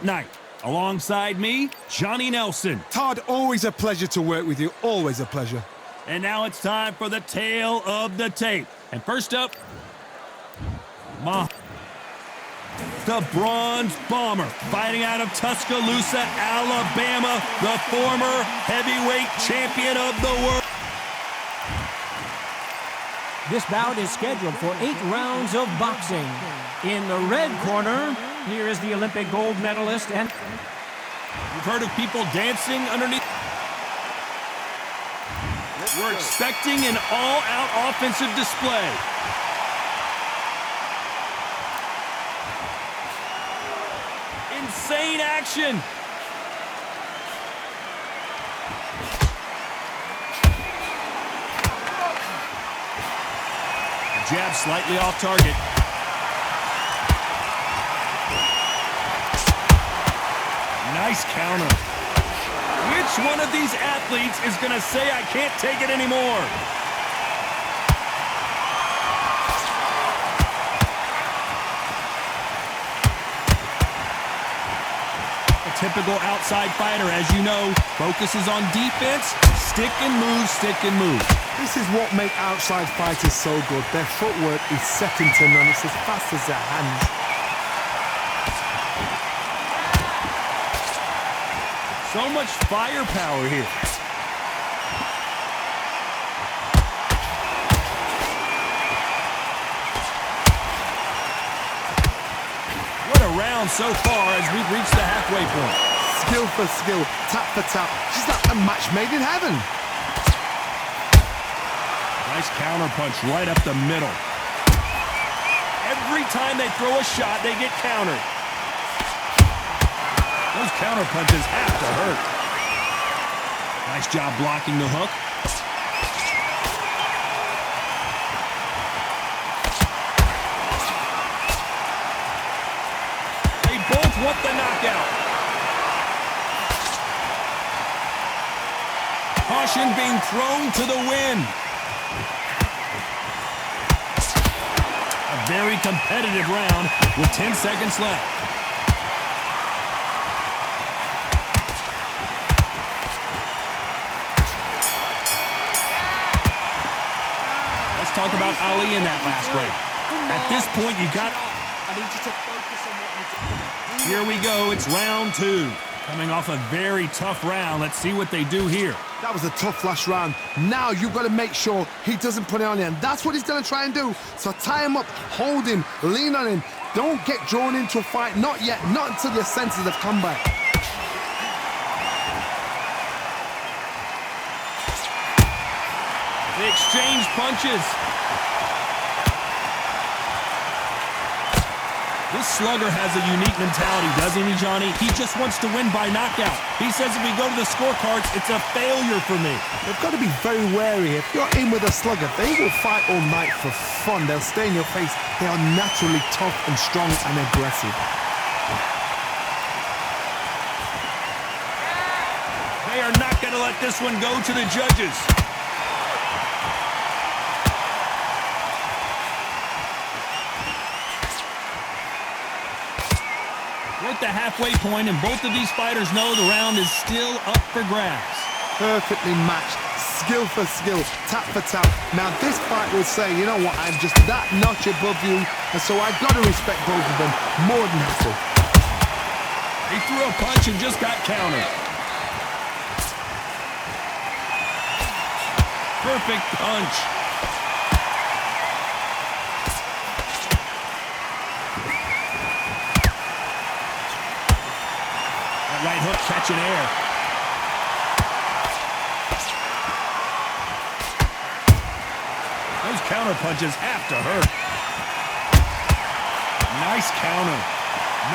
Night. Alongside me, Johnny Nelson. Todd, always a pleasure to work with you. Always a pleasure. And now it's time for the tale of the tape. And first up, the Bronze Bomber, fighting out of Tuscaloosa, Alabama, the former heavyweight champion of the world. This bout is scheduled for 8 rounds of boxing. In the red corner, here is the Olympic gold medalist and... You've heard of people dancing underneath. We're expecting an all-out offensive display. Insane action. Jab slightly off target. Nice counter. Which one of these athletes is going to say, I can't take it anymore? A typical outside fighter, as you know, focuses on defense, stick and move, stick and move. This is what makes outside fighters so good. Their footwork is second to none. It's as fast as their hands. So much firepower here. What a round so far as we've reached the halfway point. Skill for skill, tap for tap. Just like a match made in heaven. Nice counter punch right up the middle. Every time they throw a shot, they get countered. Those counter punches have to hurt. Nice job blocking the hook. They both want the knockout. Caution being thrown to the wind. A very competitive round with 10 seconds left. Talk about Ali in that last round. At this point, you got... Here we go. It's round 2. Coming off a very tough round. Let's see what they do here. That was a tough last round. Now you've got to make sure he doesn't put it on you. And that's what he's going to try and do. So tie him up, hold him, lean on him. Don't get drawn into a fight. Not yet. Not until your senses have come back. They exchange punches. This slugger has a unique mentality, doesn't he, Johnny? He just wants to win by knockout. He says if we go to the scorecards, it's a failure for me. They've got to be very wary. If you're in with a slugger, they will fight all night for fun. They'll stay in your face. They are naturally tough and strong and aggressive. They are not going to let this one go to the judges. We're at the halfway point, and both of these fighters know the round is still up for grabs. Perfectly matched, skill for skill, tap for tap. Now this fight will say, you know what, I'm just that notch above you, and so I've got to respect both of them more than happy. He threw a punch and just got countered. Perfect punch. Right hook catching air. Those counter punches have to hurt. Nice counter.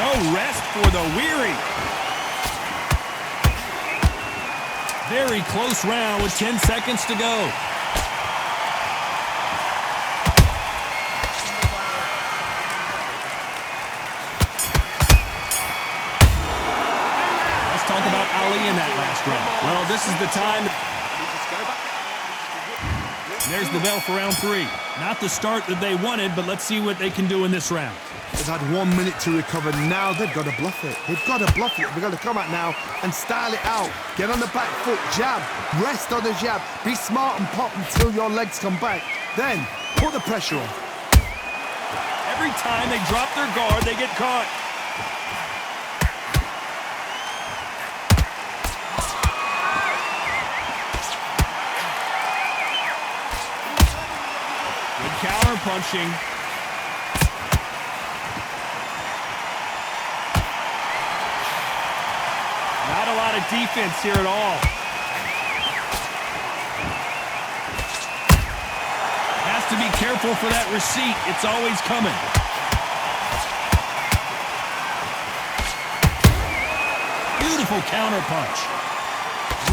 No rest for the weary. Very close round with 10 seconds to go. In that last round. Well, this is the time. There's the bell for round 3. Not the start that they wanted, but let's see what they can do in this round. They've had 1 minute to recover. Now they've got to bluff it. They've got to bluff it. They've got to come out now and style it out. Get on the back foot, jab, rest on the jab. Be smart and pop until your legs come back. Then put the pressure on. Every time they drop their guard, they get caught. Good counter punching. Not a lot of defense here at all. Has to be careful for that receipt. It's always coming. Beautiful counter punch.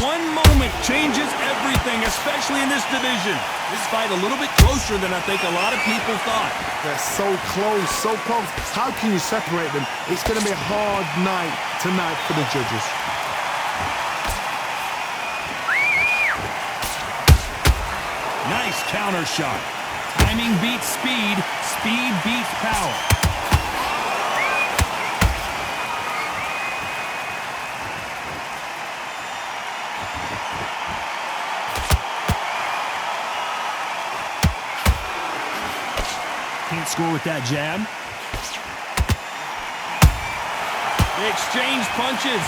One moment changes everything, especially in this division. This fight a little bit closer than I think a lot of people thought. They're so close, so close. How can you separate them? It's going to be a hard night tonight for the judges. Nice counter shot. Timing beats speed. Speed beats power. Can't score with that jab. They exchange punches.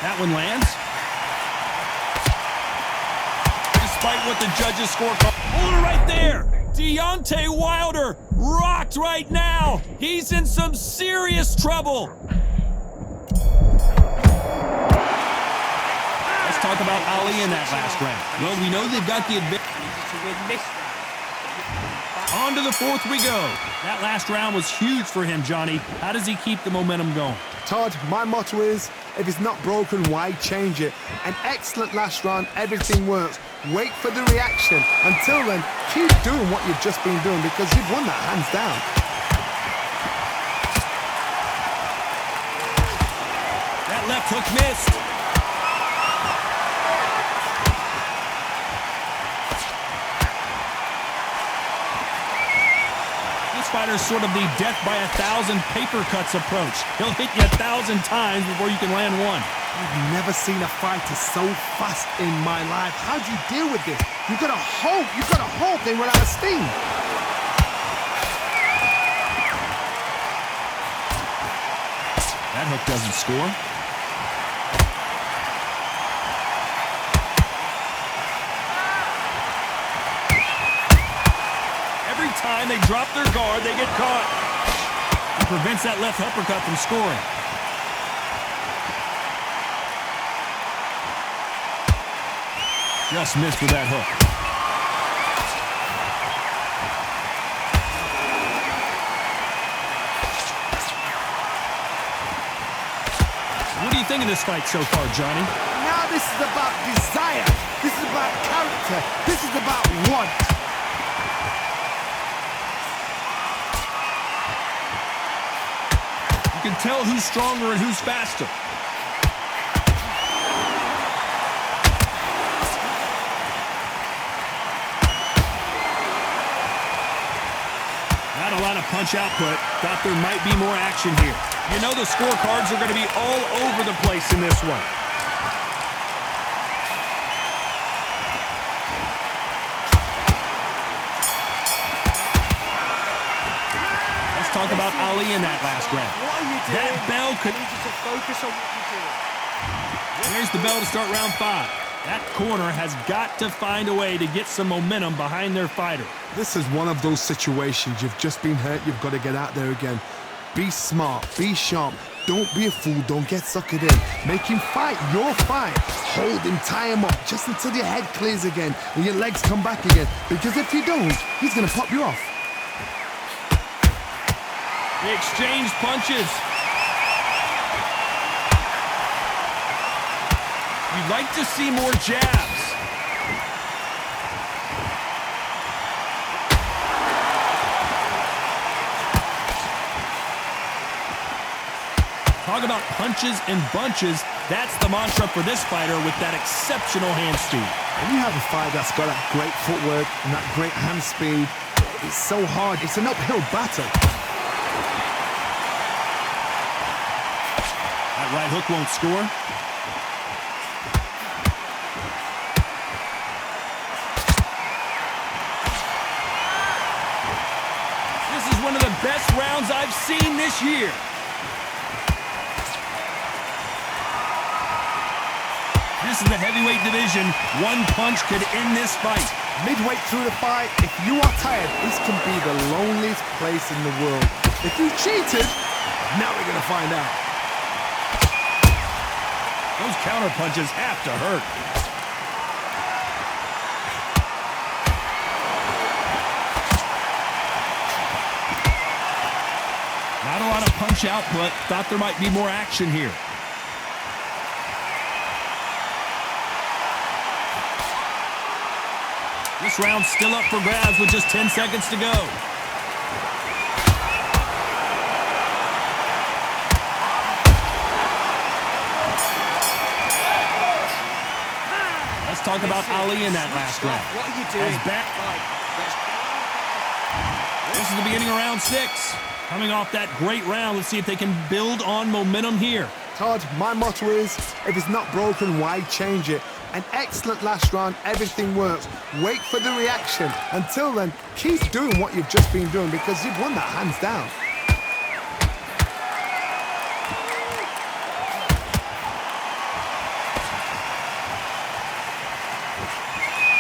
That one lands. Despite what the judges score. Hold it right there. Deontay Wilder rocked right now. He's in some serious trouble. Let's talk about Ali in that last round. Well, we know they've got the advantage. On to the fourth we go. That last round was huge for him, Johnny. How does he keep the momentum going? Todd, my motto is, if it's not broken, why change it? An excellent last round, everything works. Wait for the reaction. Until then, keep doing what you've just been doing because you've won that hands down. That left hook missed. Fighter's sort of the death by 1,000 paper cuts approach. He'll hit you 1,000 times before you can land one. I've never seen a fighter so fast in my life. How do you deal with this? You've got to hope they run out of steam. That hook doesn't score. Time they drop their guard, they get caught. He prevents that left uppercut from scoring. Just missed with that hook. What do you think of this fight so far, Johnny? Now this is about desire. This is about character. This is about want. You can tell who's stronger and who's faster. Not a lot of punch output. Thought there might be more action here. You know the scorecards are going to be all over the place in this one. Talk about Ali in that last round. That bell could... There's the bell to start round 5. That corner has got to find a way to get some momentum behind their fighter. This is one of those situations. You've just been hurt. You've got to get out there again. Be smart. Be sharp. Don't be a fool. Don't get suckered in. Make him fight your fight. Hold him. Tie him up just until your head clears again and your legs come back again. Because if you don't, he's going to pop you off. They exchange punches. You'd like to see more jabs. Talk about punches and bunches. That's the mantra for this fighter with that exceptional hand speed. When you have a fighter that's got that great footwork and that great hand speed, it's so hard. It's an uphill battle. That right hook won't score. This is one of the best rounds I've seen this year. This is the heavyweight division. One punch could end this fight. Midway through the fight, if you are tired, this can be the loneliest place in the world. If you cheated, now we're going to find out. Those counter punches have to hurt. Not a lot of punch output. Thought there might be more action here. This round's still up for grabs with just 10 seconds to go. Let's talk about Ali in that last round. What are you doing? This is the beginning of round 6. Coming off that great round, let's see if they can build on momentum here. Todd, my motto is, if it's not broken, why change it? An excellent last round, everything works. Wait for the reaction. Until then, keep doing what you've just been doing because you've won that hands down.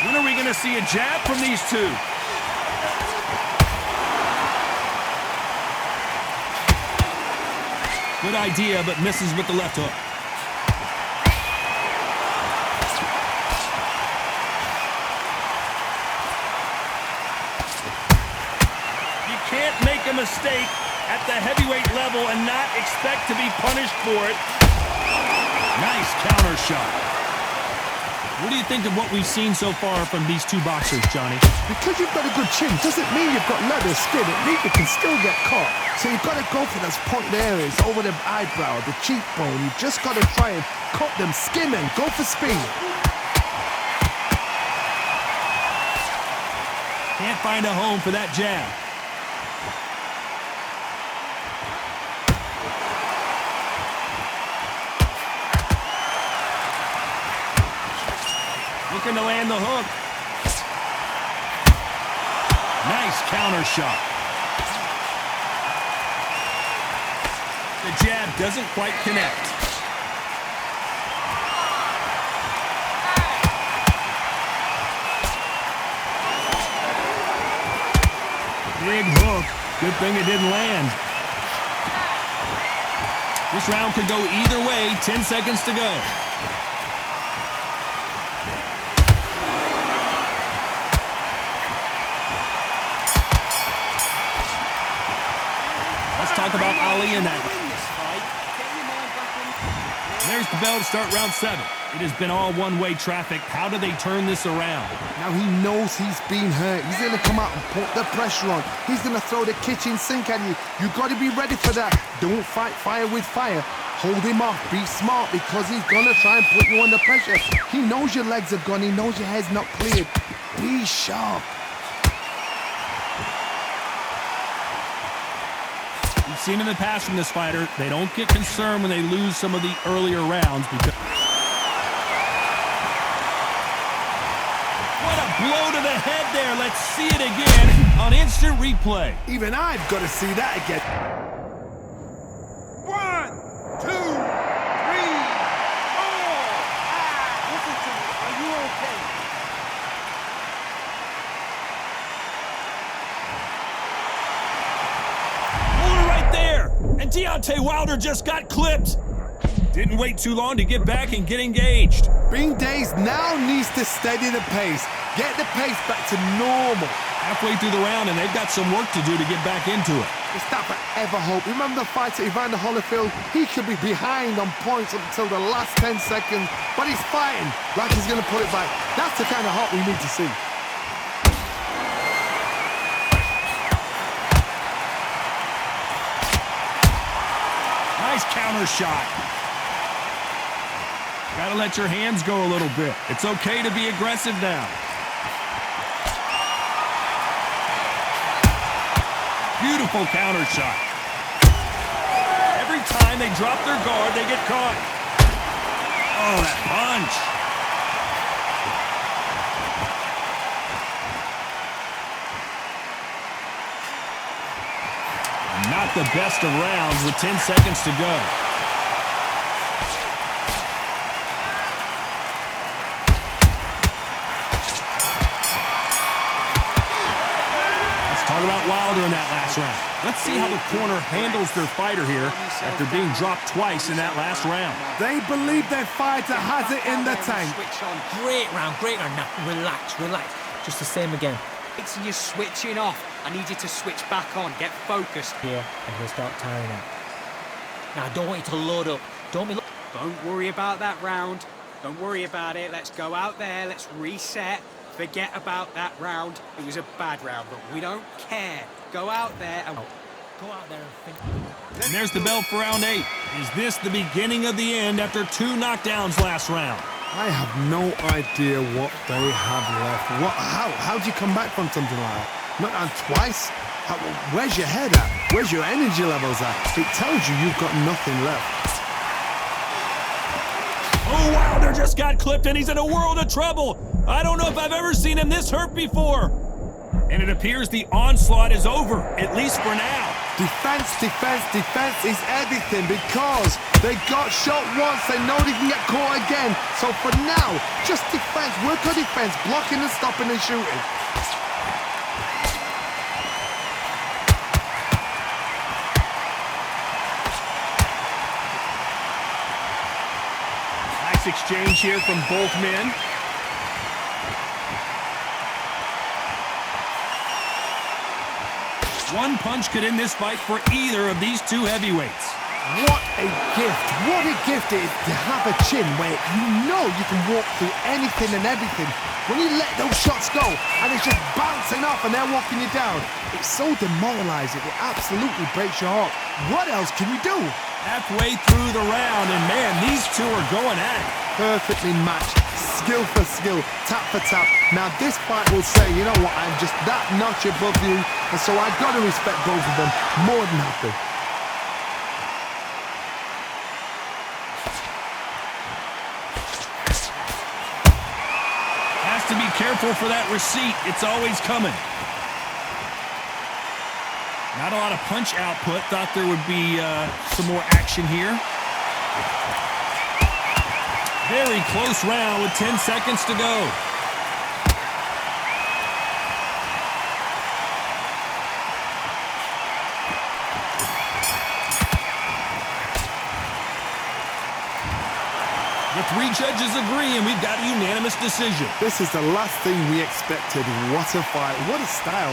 When are we going to see a jab from these two? Good idea, but misses with the left hook. You can't make a mistake at the heavyweight level and not expect to be punished for it. Nice counter shot. What do you think of what we've seen so far from these two boxers, Johnny? Because you've got a good chin doesn't mean you've got leather skin. It means you can still get caught. So you've got to go for those pointed areas over the eyebrow, the cheekbone. You've just got to try and cut them, skim them, go for speed. Can't find a home for that jab. Looking to land the hook. Nice counter shot. The jab doesn't quite connect. Big hook. Good thing it didn't land. This round could go either way. 10 seconds to go. Talk about Ali in that. There's the bell to start round 7. It has been all one-way traffic. How do they turn this around? Now he knows he's been hurt. He's going to come out and put the pressure on. He's going to throw the kitchen sink at you. You've got to be ready for that. Don't fight fire with fire. Hold him off. Be smart because he's going to try and put you under pressure. He knows your legs are gone. He knows your head's not cleared. Be sharp. We've seen in the past from this fighter, they don't get concerned when they lose some of the earlier rounds because... What a blow to the head there. Let's see it again on instant replay. Even I've got to see that again. 1, 2, 3, 4. Listen to me. Are you okay? And Deontay Wilder just got clipped. Didn't wait too long to get back and get engaged. Bean Days now needs to steady the pace. Get the pace back to normal. Halfway through the round, and they've got some work to do to get back into it. It's not forever hope. Remember the fight at Evander Holyfield? He could be behind on points up until the last 10 seconds, but he's fighting like he's going to put it back. That's the kind of hope we need to see. Nice counter shot. Gotta let your hands go a little bit. It's okay to be aggressive now. Beautiful counter shot. Every time they drop their guard, they get caught. Oh, that punch. Not the best of rounds with 10 seconds to go. Let's talk about Wilder in that last round. Let's see how the corner handles their fighter here after being dropped twice in that last round. They believe their fighter has it in the tank. Great round, great round. Now, relax, relax. Just the same again. It's you switching off. I need you to switch back on. Get focused. Here, and he'll start tiring out. Now, I don't want you to load up. Don't be... Don't worry about that round. Don't worry about it. Let's go out there. Let's reset. Forget about that round. It was a bad round, but we don't care. Go out there and... Go out there and think... And there's the bell for round 8. Is this the beginning of the end after 2 knockdowns last round? I have no idea what they have left. How do you come back from something like that? Not on twice? Where's your head at? Where's your energy levels at? It tells you you've got nothing left. Oh, Wilder just got clipped and he's in a world of trouble. I don't know if I've ever seen him this hurt before. And it appears the onslaught is over, at least for now. Defense, defense, defense is everything because they got shot once, they know they can get caught again. So for now, just defense, work on defense, blocking and stopping and shooting. Nice exchange here from both men. One punch could end this fight for either of these two heavyweights. What a gift. What a gift it is to have a chin where you know you can walk through anything and everything. When you let those shots go and it's just bouncing off and they're walking you down, it's so demoralizing. It absolutely breaks your heart. What else can you do? Halfway through the round, and man, these two are going at it. Perfectly matched, skill for skill, tap for tap. Now this fight will say, you know what, I'm just that notch above you, and so I've got to respect both of them more than happy. Has to be careful for that receipt. It's always coming. Not a lot of punch output. Thought there would be some more action here. Very close round with 10 seconds to go. The 3 judges agree, and we've got a unanimous decision. This is the last thing we expected. What a fight. What a style.